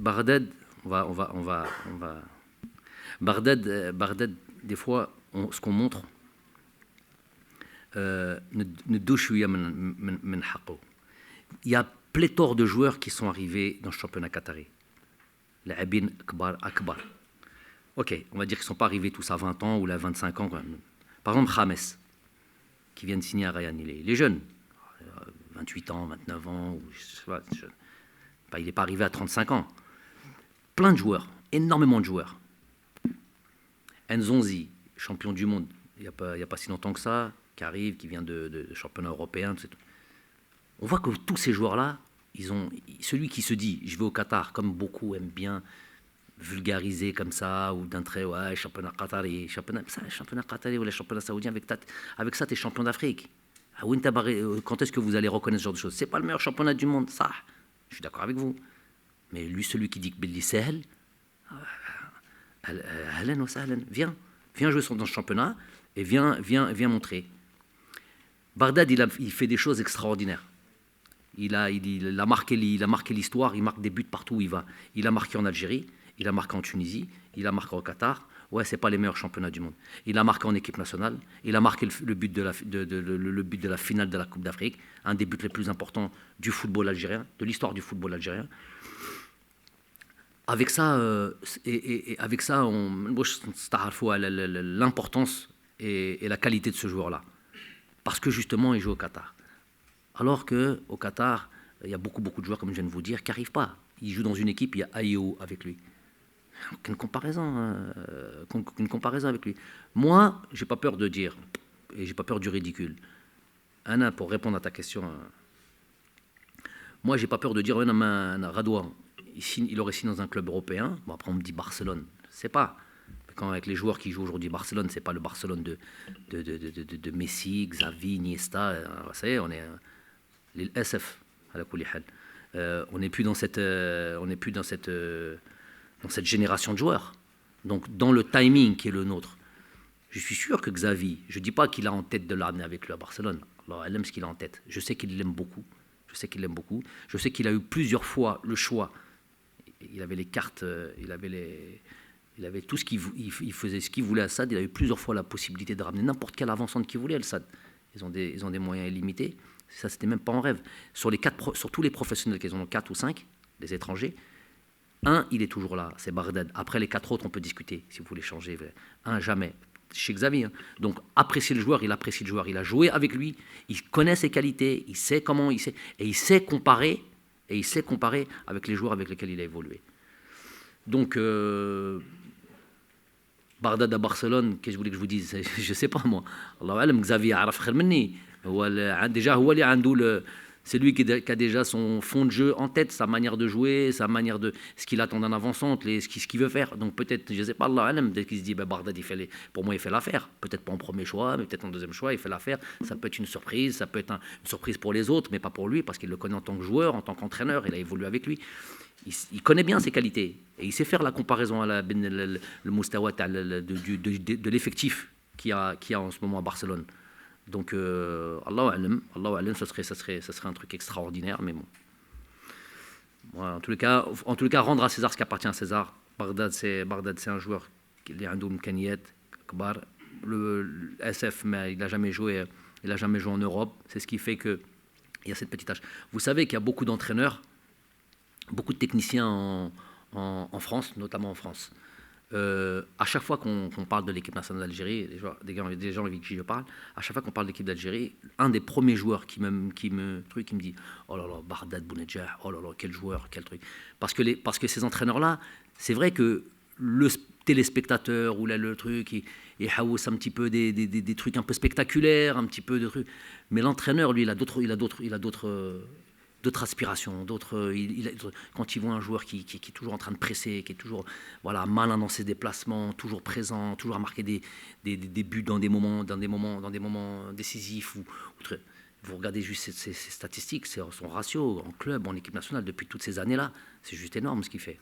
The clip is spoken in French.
Bagdad, on va. Bagdad, des fois, ce qu'on montre, ندو شوية من حقه. Il y a pléthore de joueurs qui sont arrivés dans le championnat qatari. لاعبين كبار أكبر. Ok, on va dire qu'ils ne sont pas arrivés tous à 20 ans ou à 25 ans. Par exemple, James, qui vient de signer à Rayan, il est jeune, 28 ans, 29 ans, ou je sais pas, jeune. Il n'est pas arrivé à 35 ans. Plein de joueurs, énormément de joueurs. Nzonzi, champion du monde, il n'y a pas si longtemps que ça, qui arrive, qui vient de championnat européen. On voit que tous ces joueurs-là, celui qui se dit, je vais au Qatar, comme beaucoup aiment bien vulgariser comme ça, ou d'un trait, ouais, championnat qatari, championnat qatari ou le championnat saoudien, avec ça, tu es champion d'Afrique. Quand est-ce que vous allez reconnaître ce genre de choses? C'est pas le meilleur championnat du monde, ça. Je suis d'accord avec vous. Mais lui, celui qui dit que Belli Sahel, viens jouer dans ce championnat et viens montrer. Bagdad, il fait des choses extraordinaires. Il a marqué l'histoire, il marque des buts partout où il va. Il a marqué en Algérie, il a marqué en Tunisie, il a marqué au Qatar. Ouais, c'est pas les meilleurs championnats du monde. Il a marqué en équipe nationale, il a marqué le but de la finale de la Coupe d'Afrique, un des buts les plus importants du football algérien, de l'histoire du football algérien. Avec ça, l'importance et la qualité de ce joueur-là. Parce que justement, il joue au Qatar. Alors qu'au Qatar, il y a beaucoup de joueurs, comme je viens de vous dire, qui n'arrivent pas. Il joue dans une équipe, il y a Ayo avec lui. Aucune comparaison avec lui. Moi, je n'ai pas peur de dire, et je n'ai pas peur du ridicule. Anna, pour répondre à ta question, moi, je n'ai pas peur de dire, Radouan, il aurait signé dans un club européen. Bon, après, on me dit Barcelone. C'est pas. Quand avec les joueurs qui jouent aujourd'hui Barcelone, c'est pas le Barcelone de Messi, Xavi, Iniesta. Vous savez, on est les SF à la Koulihal. On n'est plus dans cette génération de joueurs. Donc, dans le timing qui est le nôtre, je suis sûr que Xavi, je ne dis pas qu'il a en tête de l'amener avec lui à Barcelone. Alors, elle aime ce qu'il a en tête. Je sais qu'il l'aime beaucoup. Je sais qu'il a eu plusieurs fois le choix. Il avait les cartes, il avait tout ce qu'il faisait, ce qu'il voulait à Sad. Il a eu plusieurs fois la possibilité de ramener n'importe quel avançant qu'il voulait, le Sad. Ils ont des moyens illimités. Ça, c'était même pas en rêve. Sur tous les professionnels qu'ils ont 4 ou 5, les étrangers, un, il est toujours là, c'est Bagdad. Après, les 4 autres, on peut discuter si vous voulez changer. Un, jamais. Chez Xavi. Hein. Donc, apprécier le joueur, il apprécie le joueur. Il a joué avec lui, il connaît ses qualités, il sait comment, et il sait comparer. Et il sait comparer avec les joueurs avec lesquels il a évolué. Donc, Bagdad à Barcelone, qu'est-ce que vous voulez que je vous dise? Je ne sais pas, moi. Allah alam, Xavi a fait minni. Déjà, c'est lui qui a déjà son fond de jeu en tête, sa manière de jouer, ce qu'il attend d'un avançante, ce qu'il veut faire. Donc peut-être, je ne sais pas, Allah alam, peut-être qu'il se dit, Bagdad, pour moi, il fait l'affaire. Peut-être pas en premier choix, mais peut-être en deuxième choix, il fait l'affaire. Ça peut être une surprise, ça peut être une surprise pour les autres, mais pas pour lui, parce qu'il le connaît en tant que joueur, en tant qu'entraîneur, il a évolué avec lui. Il connaît bien ses qualités, et il sait faire la comparaison à le Moustawat de l'effectif qu'il y a en ce moment à Barcelone. Donc, Allah alam, ça serait un truc extraordinaire, mais bon. Voilà, en tout cas, rendre à César ce qui appartient à César. Bagdad, c'est un joueur qui est un Kaniyat, Akbar. Le SF, mais il n'a jamais joué en Europe. C'est ce qui fait qu'il y a cette petite tâche. Vous savez qu'il y a beaucoup d'entraîneurs, beaucoup de techniciens en France, notamment en France. À chaque fois qu'on parle de l'équipe nationale d'Algérie, des gens avec qui je parle, à chaque fois qu'on parle de l'équipe d'Algérie, un des premiers joueurs qui me dit oh là là, Bagdad Bounedjah, oh là là, quel joueur, quel truc. Parce que ces entraîneurs-là, c'est vrai que le téléspectateur ou là, le truc, il hausse un petit peu des trucs un peu spectaculaires, un petit peu de trucs. Mais l'entraîneur, lui, il a d'autres aspirations, quand il voit un joueur qui est toujours en train de presser, qui est toujours malin dans ses déplacements, toujours présent, toujours à marquer des buts dans des moments décisifs. Vous regardez juste ses statistiques, son ratio en club, en équipe nationale, depuis toutes ces années-là, c'est juste énorme ce qu'il fait.